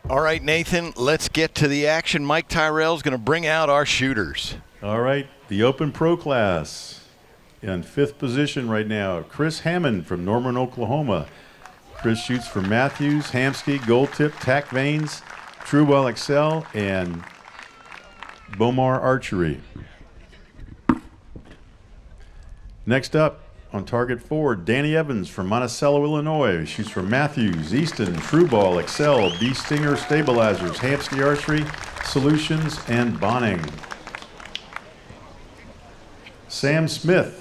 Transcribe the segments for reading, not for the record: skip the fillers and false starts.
All right, Nathan, let's get to the action. Mike Tyrell's going to bring out our shooters. All right, the Open Pro class. In 5th position right now, Chris Hammond from Norman, Oklahoma. Chris shoots for Mathews, Hamsky, Gold Tip, Tack Veins, Truebell Excel, and Bomar Archery. Next up, on target 4, Danny Evans from Monticello, Illinois. Shoots for Mathews, Easton, Trueball, Excel, B Stinger Stabilizers, Hamsky Archery, Solutions, and Bonning. Sam Smith.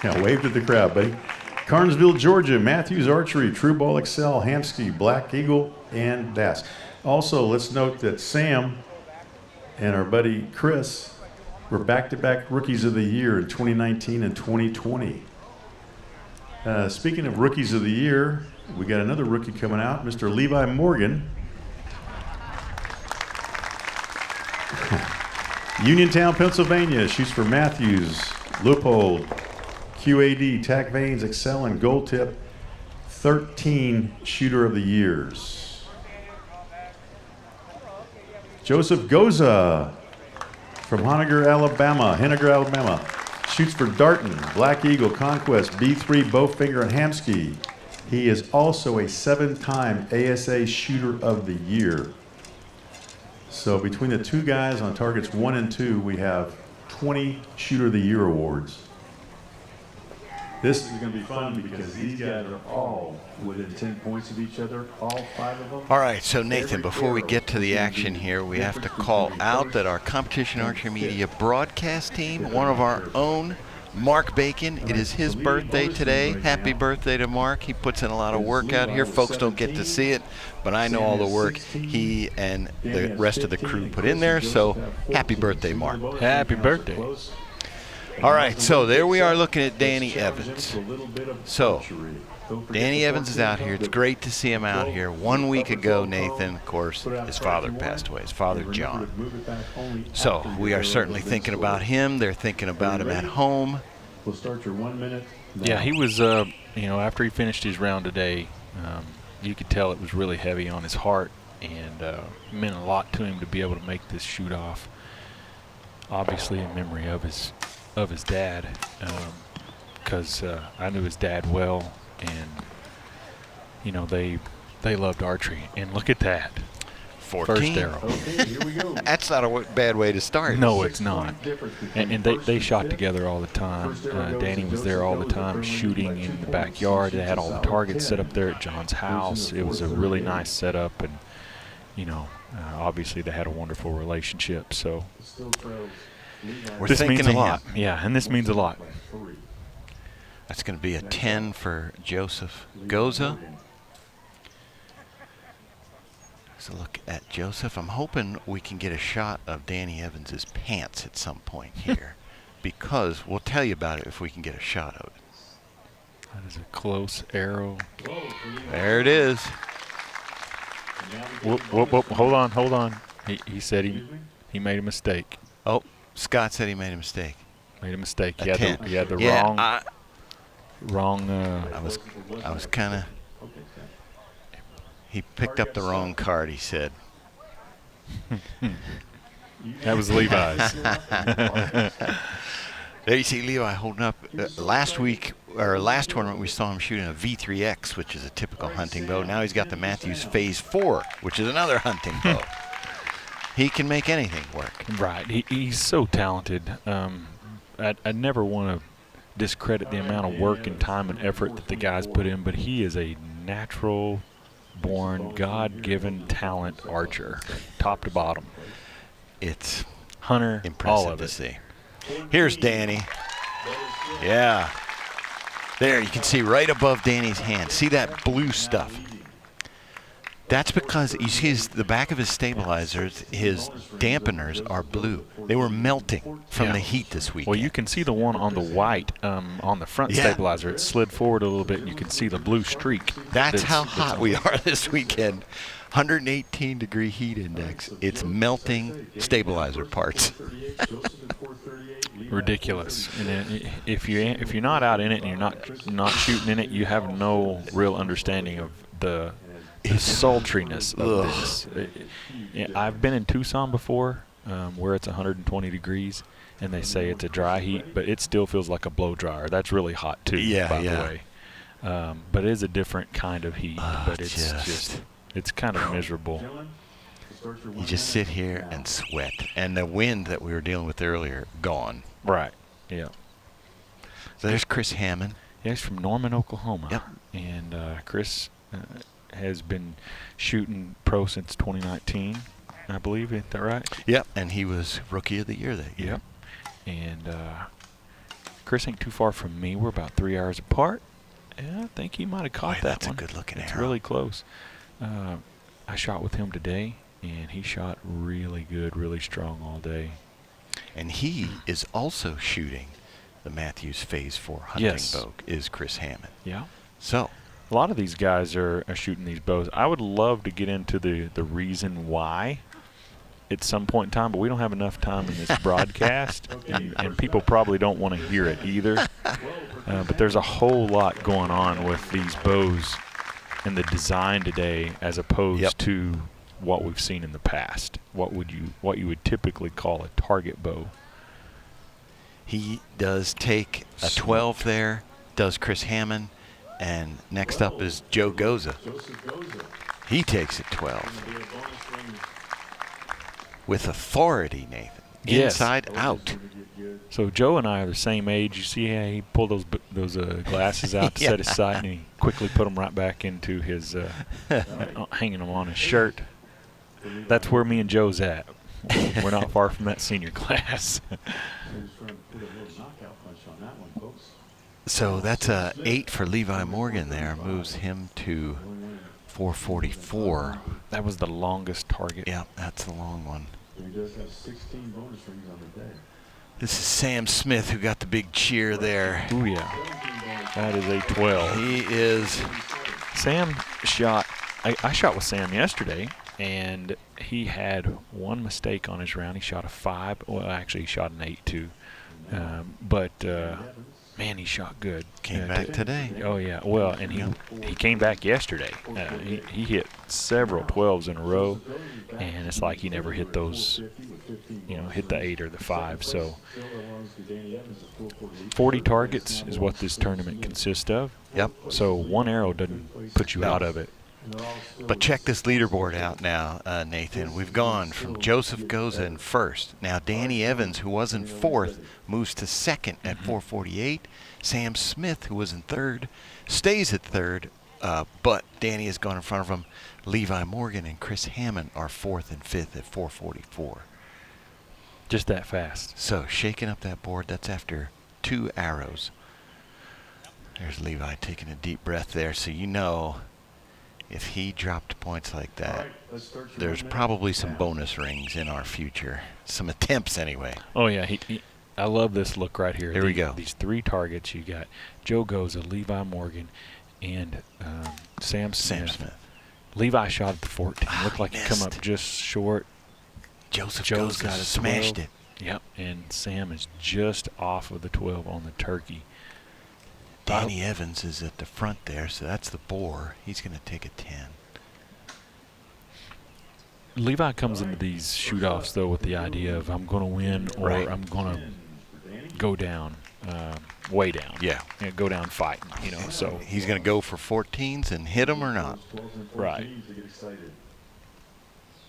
Yeah, wave to the crowd, buddy. Carnesville, Georgia, Mathews Archery, Trueball Excel, Hamsky, Black Eagle, and Bass. Also, let's note that Sam and our buddy Chris were back-to-back Rookies of the Year in 2019 and 2020. Speaking of Rookies of the Year, we got another rookie coming out, Mr. Levi Morgan. Uniontown, Pennsylvania, shoots for Mathews, Leupold, QAD, Tack Veins, Excel, and Gold Tip. 13 Shooter of the Years. Joseph Goza from Henniger, Alabama. Shoots for Darton, Black Eagle, Conquest, B3, Bowfinger, and Hamsky. He is also a 7-time ASA Shooter of the Year. So between the two guys on targets 1 and 2, we have 20 Shooter of the Year awards. This is going to be fun because these guys are all within 10 points of each other, all 5 of them. All right, so Nathan, before we get to the action here, we have to call out that our Competition Archery Media broadcast team, one of our own, Mark Bacon, it is his birthday today. Happy birthday to Mark. He puts in a lot of work out here. Folks don't get to see it, but I know all the work he and the rest of the crew put in there, so happy birthday, Mark. Happy birthday. All right, so there we are looking at Danny Evans. So, Danny Evans is out here. It's great to see him out here. 1 week ago, Nathan, of course, his father passed away, his father, John. So, we are certainly thinking about him. They're thinking about him at home. We'll start your 1 minute. Yeah, he was, after he finished his round today, you could tell it was really heavy on his heart, and it meant a lot to him to be able to make this shoot off. Obviously, in memory of his dad, because I knew his dad well, and they loved archery. And look at that, 14. first arrow. Okay, here we go. That's not a bad way to start. No, it's not. And they shot together all the time. Danny was there all the time, shooting in the backyard. They had all the targets set up there at John's house. It was a really nice setup, and obviously they had a wonderful relationship. So We're this thinking means a of lot. him. Yeah, and this means a lot. That's going to be a 10 for Joseph Goza. So look at Joseph. I'm hoping we can get a shot of Danny Evans's pants at some point here, because we'll tell you about it if we can get a shot of it. That is a close arrow. There it is. Whoop, whoop, whoop. Hold on. He said he made a mistake. Oh, Scott said he made a mistake. Made a mistake. A 10. He had the Yeah, wrong. I was kind of. He picked up the wrong card, he said. That was Levi's. There you see Levi holding up. Last tournament, we saw him shooting a V3X, which is a typical hunting bow. Now he's got the Mathews Phase 4, which is another hunting bow. He can make anything work. Right. He's so talented. I never want to discredit the amount of work and time and effort that the guys put in, but he is a natural-born, God-given talent archer, top to bottom. It's Hunter, impressive all of to it. see. Here's Danny. Yeah. There, you can see right above Danny's hand. See that blue stuff? That's because you see the back of his stabilizers, his dampeners are blue. They were melting from the heat this weekend. Well, you can see the one on the white on the front stabilizer. It slid forward a little bit, and you can see the blue streak. That's how hot we are this weekend. 118-degree heat index. It's melting stabilizer parts. ridiculous. And if you're not out in it and you're not shooting in it, you have no real understanding of the sultriness of this. I've been in Tucson before, where it's 120 degrees, and they say it's a dry heat, but it still feels like a blow dryer. That's really hot too, by the way. But it is a different kind of heat. But it's kind of miserable. You just sit here and sweat, and the wind that we were dealing with earlier gone. Right. Yeah. So there's Chris Hammond. Yeah, he's from Norman, Oklahoma. Yep. And Chris has been shooting pro since 2019, I believe. Isn't that right? Yep. And he was Rookie of the Year that year. Yep. And Chris ain't too far from me. We're about 3 hours apart. Yeah, I think he might have caught that that's one. That's a good-looking arrow. It's really close. I shot with him today, and he shot really good, really strong all day. And he is also shooting the Mathews Phase 4 hunting bow, is Chris Hammond. Yeah. So a lot of these guys are shooting these bows. I would love to get into the reason why at some point in time, but we don't have enough time in this broadcast, and people probably don't want to hear it either. But there's a whole lot going on with these bows and the design today as opposed to what we've seen in the past. What you would typically call a target bow. He does take a 12 there, does Chris Hammond, and next up is Joe Goza. He takes it 12. With authority, Nathan. Inside out. So Joe and I are the same age. You see how he pulled those glasses out to set his sight, and he quickly put them right back into his, hanging them on his shirt. That's where me and Joe's at. We're not far from that senior class. So that's a 8 for Levi Morgan there. Moves him to 444. That was the longest target. Yeah, that's the long one. He does have 16 bonus rings on the day. This is Sam Smith who got the big cheer there. Ooh, yeah. That is a 12. He is. Sam shot. I shot with Sam yesterday, and he had one mistake on his round. He shot a 5. Well, actually, he shot an 8 too. Man, he shot good. Came back today. Oh, yeah. Well, and he came back yesterday. He hit several 12s in a row, and it's like he never hit those, hit the 8 or the 5. So 40 targets is what this tournament consists of. Yep. So one arrow doesn't put you out of it. But check this leaderboard out now, Nathan. We've gone from Joseph Goza in first. Now Danny Evans, who was in fourth, moves to second at 448. Sam Smith, who was in third, stays at third, but Danny has gone in front of him. Levi Morgan and Chris Hammond are fourth and fifth at 444. Just that fast. So shaking up that board, that's after 2 arrows. There's Levi taking a deep breath there, so you know if he dropped points like that, there's probably some bonus rings in our future. Some attempts, anyway. Oh, yeah. I love this look right here. Here we go. These 3 targets. You got Joe Goza, Levi Morgan, and Sam Smith. Levi shot at the 14. Looked like he come up just short. Joe's Goza got smashed it. Yep. And Sam is just off of the 12 on the turkey. Danny Evans is at the front there, so that's the boar. He's going to take a 10. Levi comes into these shoot-offs, though, with the idea of I'm going to win or I'm going to go down, way down. Yeah. Go down fighting, so. He's going to go for 14s and hit them or not. Right.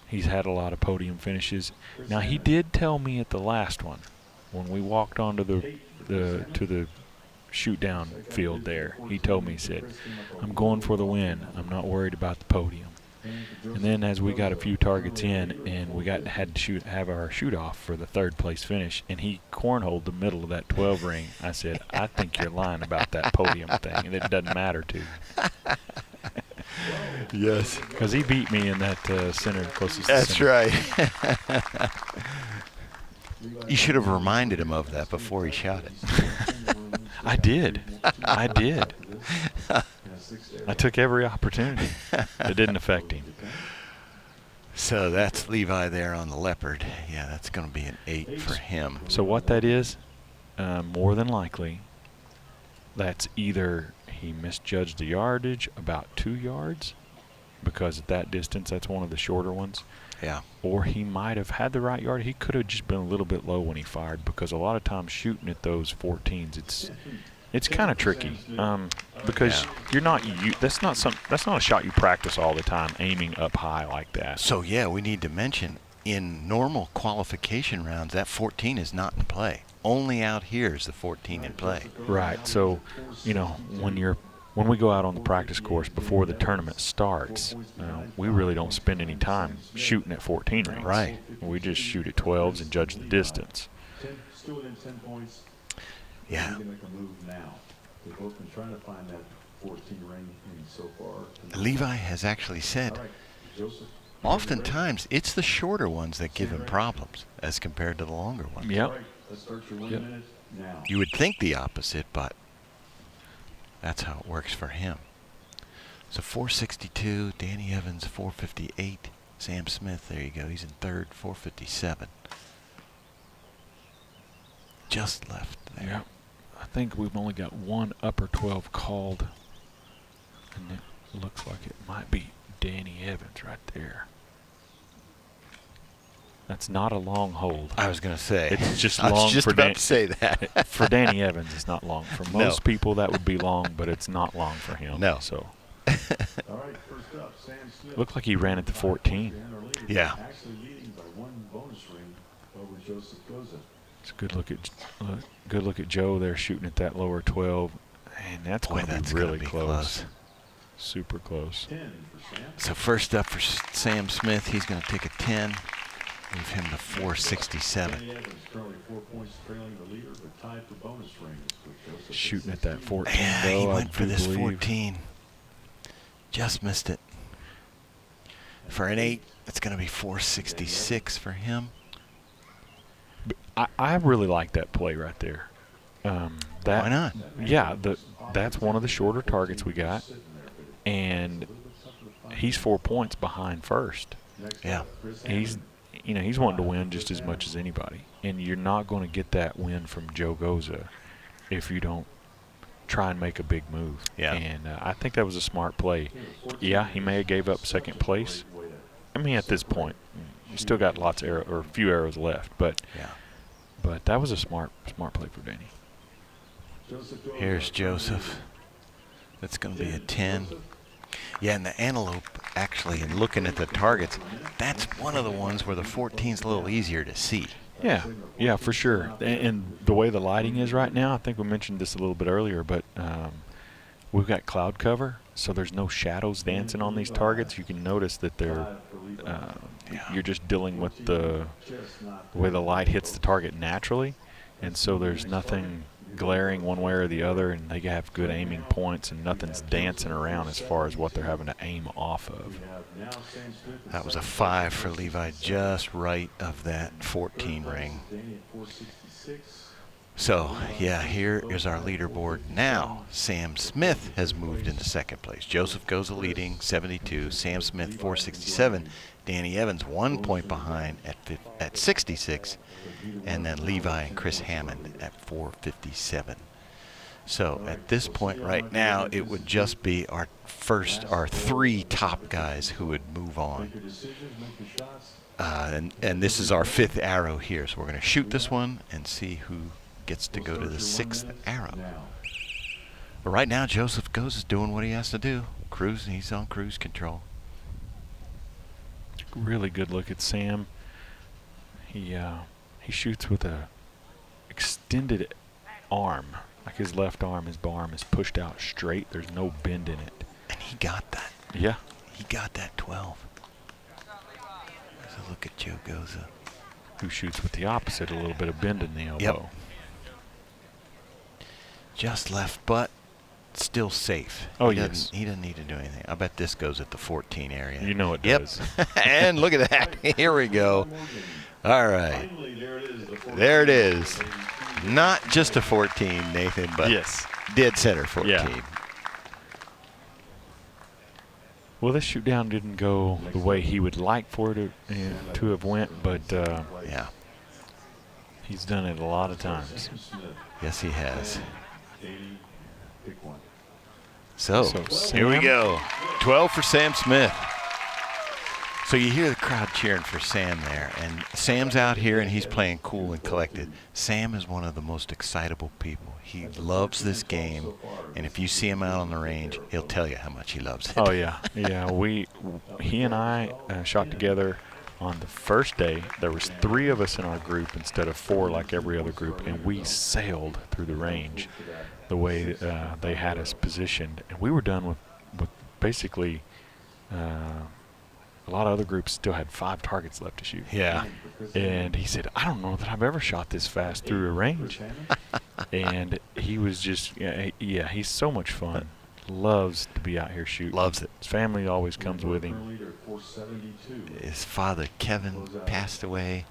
He's had a lot of podium finishes. Now, he did tell me at the last one, when we walked onto the shoot-down field there, he told me, he said, I'm going for the win. I'm not worried about the podium. And then as we got a few targets in and we had to have our shoot-off for the 3rd place finish, and he cornholed the middle of that 12 ring, I said, I think you're lying about that podium thing, and it doesn't matter to you. Yes. Because he beat me in that center, closest to That's center. right. You should have reminded him of that before he shot it. I did. I took every opportunity. It didn't affect him. So that's Levi there on the leopard. Yeah, that's going to be an 8 for him. So what that is more than likely, that's either he misjudged the yardage about 2 yards, because at that distance, that's one of the shorter ones. Yeah. Or he might have had the right yard. He could have just been a little bit low when he fired, because a lot of times shooting at those 14s, it's kind of tricky, because you're not that's not a shot you practice all the time, aiming up high like that. So yeah, we need to mention in normal qualification rounds that 14 is not in play. Only out here is the 14 in play. Right. So, when we go out on the practice course before the tournament starts, we really don't spend any time shooting at 14 rings. Right. We just shoot at 12s and judge the distance. Yeah. Levi has actually said oftentimes it's the shorter ones that give him problems as compared to the longer ones. Yep. You would think the opposite, but that's how it works for him. So 462, Danny Evans 458, Sam Smith, there you go, he's in third, 457. Just left there. Yep. I think we've only got one upper 12 called, and it looks like it might be Danny Evans right there. That's not a long hold. I was going to say. It's just I long was just for about to say that. For Danny Evans, it's not long. For most people, that would be long, but it's not long for him. No. So. Looked like he ran at the 14. Yeah. It's a good look at Joe there shooting at that lower 12, and that's going to be really close. Super close. So first up for Sam Smith, he's going to take a 10. Leave him to 467. Shooting at that 14, yeah, though. He went for this 14. Just missed it. For an 8, it's going to be 466 for him. I really like that play right there. Why not? Yeah, that's one of the shorter targets we got, and he's 4 points behind first. Yeah. He's wanting to win just as much as anybody, and you're not going to get that win from Joe Goza if you don't try and make a big move. Yeah. And I think that was a smart play. Yeah, he may have gave up second place. I mean, at this point, you still got lots of a few arrows left, but that was a smart play for Danny. Here's Joseph. That's going to be a 10. Yeah, and the antelope, actually, in looking at the targets, that's one of the ones where the 14's a little easier to see. Yeah, for sure. And the way the lighting is right now, I think we mentioned this a little bit earlier, but we've got cloud cover, so there's no shadows dancing on these targets. You can notice that they're you're just dealing with the way the light hits the target naturally, and so there's nothing glaring one way or the other, and they have good aiming points, and nothing's dancing around as far as what they're having to aim off of. That was a 5 for Levi, just right of that 14 ring. So, yeah, here is our leaderboard. Now, Sam Smith has moved into second place. Joseph Goza leading, 72. Sam Smith, 467. Danny Evans, 1 point behind at 66. And then Levi and Chris Hammond at 457. So at this point right now, it would just be our 3 top guys who would move on. And this is our 5th arrow here. So we're going to shoot this one and see who gets to go to the 6th arrow. But right now, Joseph is doing what he has to do. Cruising, he's on cruise control. Really good look at Sam. He shoots with a extended arm, like his left arm, his arm is pushed out straight. There's no bend in it. And he got that. Yeah. He got that 12. There's a look at Joe Goza. Who shoots with the opposite, a little bit of bend in the elbow. Yep. Just left, but still safe. Oh, he yes. He doesn't need to do anything. I bet this goes at the 14 area. You know it does. And look at that. Here we go. All right. There it is. Not just a 14, Nathan, but yes, dead center 14. Yeah. Well, this shoot down didn't go the way he would like for it to have went, but yeah, He's done it a lot of times. Yes, he has. Pick one. So here we Sam. go. 12 for Sam Smith. So you hear the crowd cheering for Sam there, and Sam's out here and he's playing cool and collected. Sam is one of the most excitable people. He loves this game, and if you see him out on the range, he'll tell you how much he loves it. Oh yeah, yeah. He and I shot together on the first day. There was 3 of us in our group instead of 4 like every other group, and we sailed through the range the way they had us positioned, and we were done with basically. A lot of other groups still had 5 targets left to shoot. Yeah. And he said, I don't know that I've ever shot this fast through a range. And he was just, yeah, he's so much fun. Loves to be out here shooting. Loves it. His family always comes with him. His father, Kevin, passed away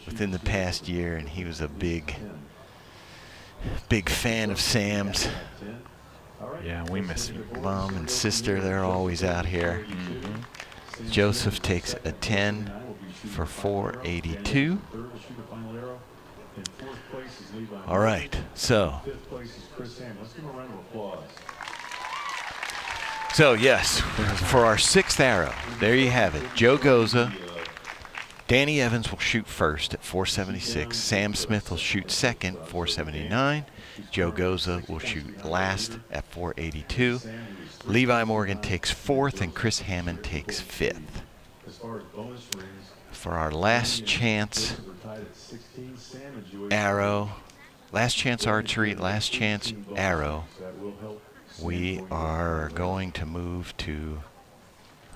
within the past year, and he was a big fan of Sam's. Yeah, we miss him. Mom and sister, they're always out here. Mm-hmm. Joseph takes a 10 for 482. All right, so yes, for our 6th arrow, there you have it. Joe Goza. Danny Evans will shoot first at 476. Sam Smith will shoot second, 479. Joe Goza will shoot last at 482. Levi Morgan takes 4th, and Chris Hammond takes 5th. For our last chance arrow, last chance archery, last chance arrow, we are going to move to,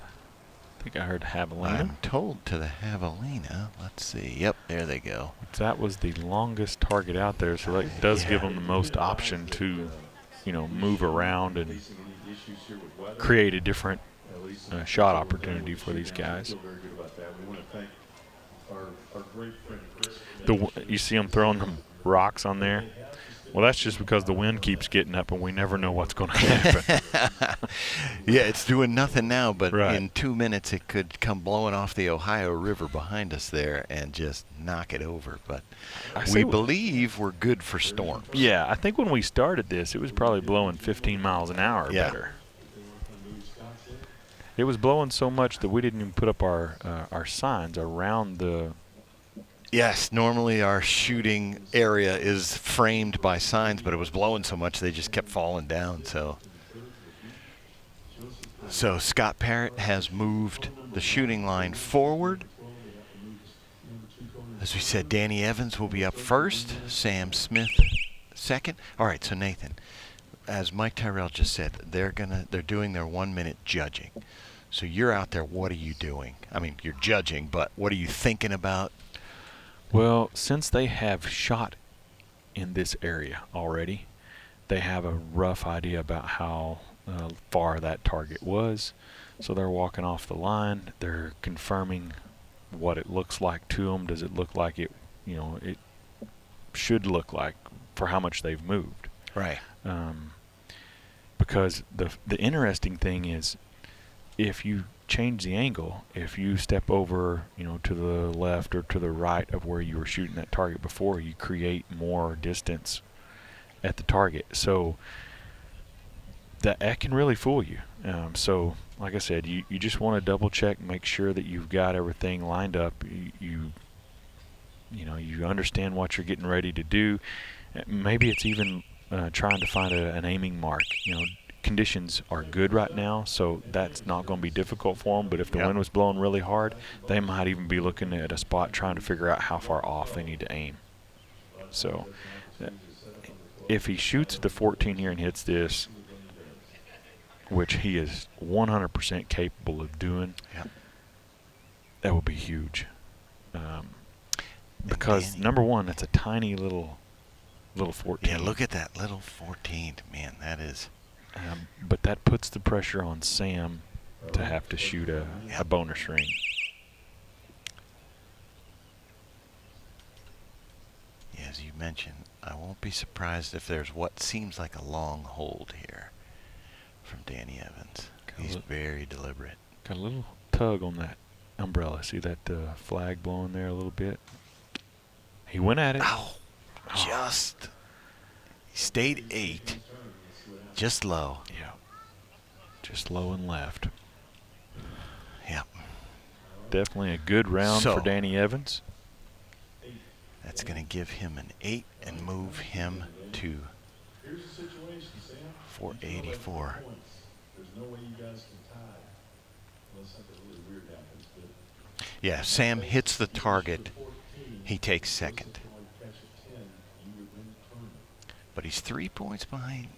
I think I heard Javelina. I'm told, to the Javelina. Let's see. Yep, there they go. That was the longest target out there, so that does give them the most option to, move around and create a different shot opportunity for these guys. You see them throwing them rocks on there? Well, that's just because the wind keeps getting up and we never know what's going to happen. Yeah, it's doing nothing now, but right. In 2 minutes it could come blowing off the Ohio River behind us there and just knock it over. But we believe we're good for storms. Yeah, I think when we started this, it was probably blowing 15 miles an hour or better. It was blowing so much that we didn't even put up our signs around the. Yes, normally our shooting area is framed by signs, but it was blowing so much they just kept falling down. So Scott Parrott has moved the shooting line forward. As we said, Danny Evans will be up first, Sam Smith second. All right, so Nathan, as Mike Tyrell just said, they're doing their 1-minute judging. So you're out there, what are you doing? I mean, you're judging, but what are you thinking about? Well, since they have shot in this area already, they have a rough idea about how far that target was. So they're walking off the line. They're confirming what it looks like to them. Does it look like it should look like for how much they've moved? Right. Because the interesting thing is, if you change the angle, if you step over, to the left or to the right of where you were shooting that target before, you create more distance at the target. So that can really fool you. So, like I said, you just want to double check, make sure that you've got everything lined up. You understand what you're getting ready to do. Maybe it's even trying to find an aiming mark. Conditions are good right now, so that's not going to be difficult for them. But if the wind was blowing really hard, they might even be looking at a spot trying to figure out how far off they need to aim. So if he shoots the 14 here and hits this, which he is 100% capable of doing, that would be huge. Because number one, it's a tiny little 14. Yeah, look at that little 14. Man, that is. But that puts the pressure on Sam to have to shoot a bonus ring. Yeah, as you mentioned, I won't be surprised if there's what seems like a long hold here from Danny Evans. He's very deliberate. Got a little tug on that umbrella. See that flag blowing there a little bit? He went at it. Oh, just. He stayed 8. Just low. Yeah. Just low and left. Yep. Definitely a good round for Danny Evans. That's going to give him an 8 and move him to 484. Yeah, Sam hits the target. He takes second. But he's 3 points behind.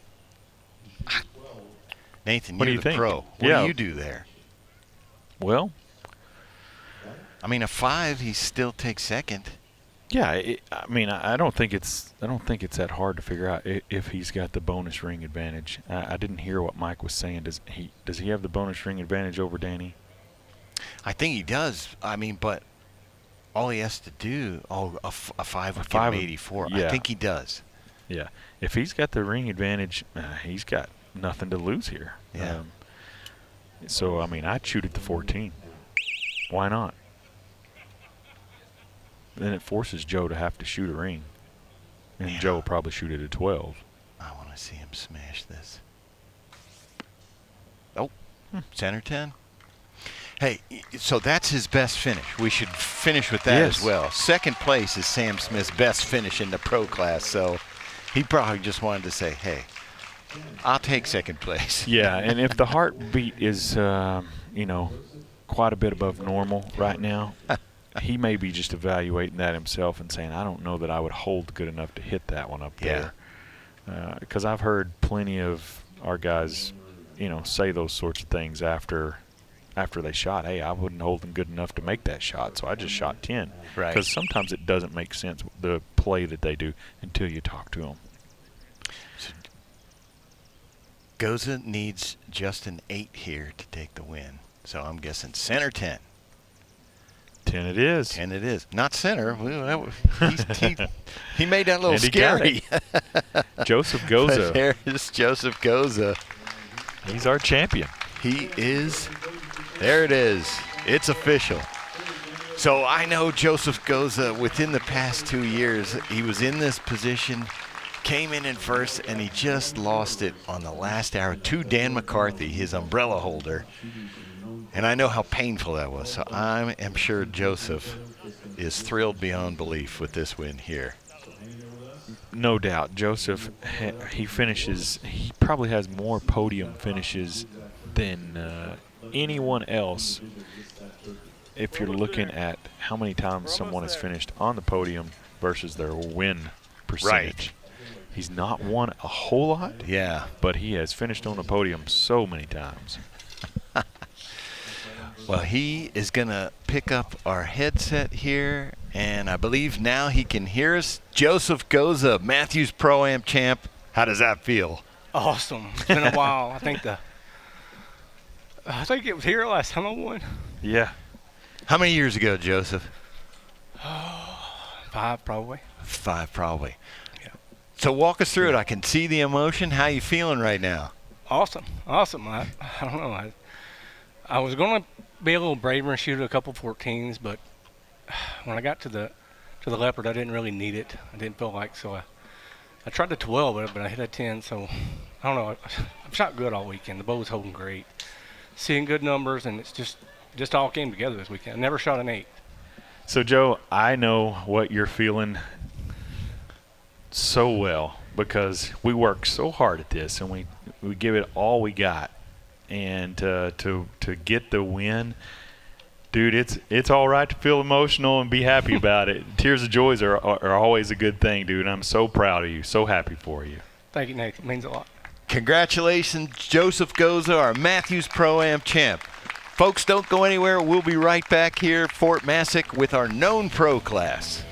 Nathan, What do you're you the think? pro. What Yeah. do you do there? Well, I mean, a 5, he still takes second. yeah. I don't think it's that hard to figure out if he's got the bonus ring advantage. I didn't hear what Mike was saying. Does he have the bonus ring advantage over Danny? I think he does. I mean, but all he has to do, a 5 would give him 84. Yeah. I think he does. Yeah. If he's got the ring advantage, he's got nothing to lose here. Yeah. So, I mean, I'd shoot at the 14. Why not? Then it forces Joe to have to shoot a ring. And Yeah. Joe will probably shoot at a 12. I want to see him smash this. Oh, center 10. Hey, so that's his best finish. We should finish with that Yes. as well. Second place is Sam Smith's best finish in the pro class, so he probably just wanted to say, hey, I'll take second place. Yeah, and if the heartbeat is, quite a bit above normal right now, he may be just evaluating that himself and saying, I don't know that I would hold good enough to hit that one up there. Because I've heard plenty of our guys, say those sorts of things after they shot. Hey, I wouldn't hold them good enough to make that shot, so I just shot 10. Right. Because sometimes it doesn't make sense, the play that they do, until you talk to them. Goza needs just an 8 here to take the win. So I'm guessing center 10. 10 it is. 10 it is. Not center. Well, he made that a little And he got scary. Joseph Goza. There's Joseph Goza. He's our champion. He is. There it is. It's official. So I know Joseph Goza, within the past 2 years, he was in this position, came in first, and he just lost it on the last hour to Dan McCarthy, his umbrella holder. And I know how painful that was. So I am sure Joseph is thrilled beyond belief with this win here. No doubt. Joseph, he probably has more podium finishes than anyone else if you're looking at how many times someone has finished on the podium versus their win percentage. Right. He's not won a whole lot, Yeah. but he has finished on the podium so many times. Well, he is going to pick up our headset here, and I believe now he can hear us. Joseph Goza, Mathews Pro Am champ. How does that feel? Awesome. It's been a while. I think it was here last time I won. Yeah. How many years ago, Joseph? 5 probably. 5 probably. Yeah. So walk us through it. I can see the emotion. How you feeling right now? Awesome. I don't know. I was going to be a little braver and shoot a couple 14s, but when I got to the Leopard, I didn't really need it. I didn't feel like, so I tried the 12, but I hit a 10. So I don't know. I've shot good all weekend. The bow was holding great, seeing good numbers, and it's just all came together this weekend. I never shot an 8. So, Joe, I know what you're feeling so well because we work so hard at this and we give it all we got. And to get the win, dude, it's all right to feel emotional and be happy about it. Tears of joys are always a good thing, dude. I'm so proud of you, so happy for you. Thank you, Nate. It means a lot. Congratulations, Joseph Goza, our Mathews Pro Am champ. Folks, don't go anywhere. We'll be right back here, Fort Massac, with our known pro class.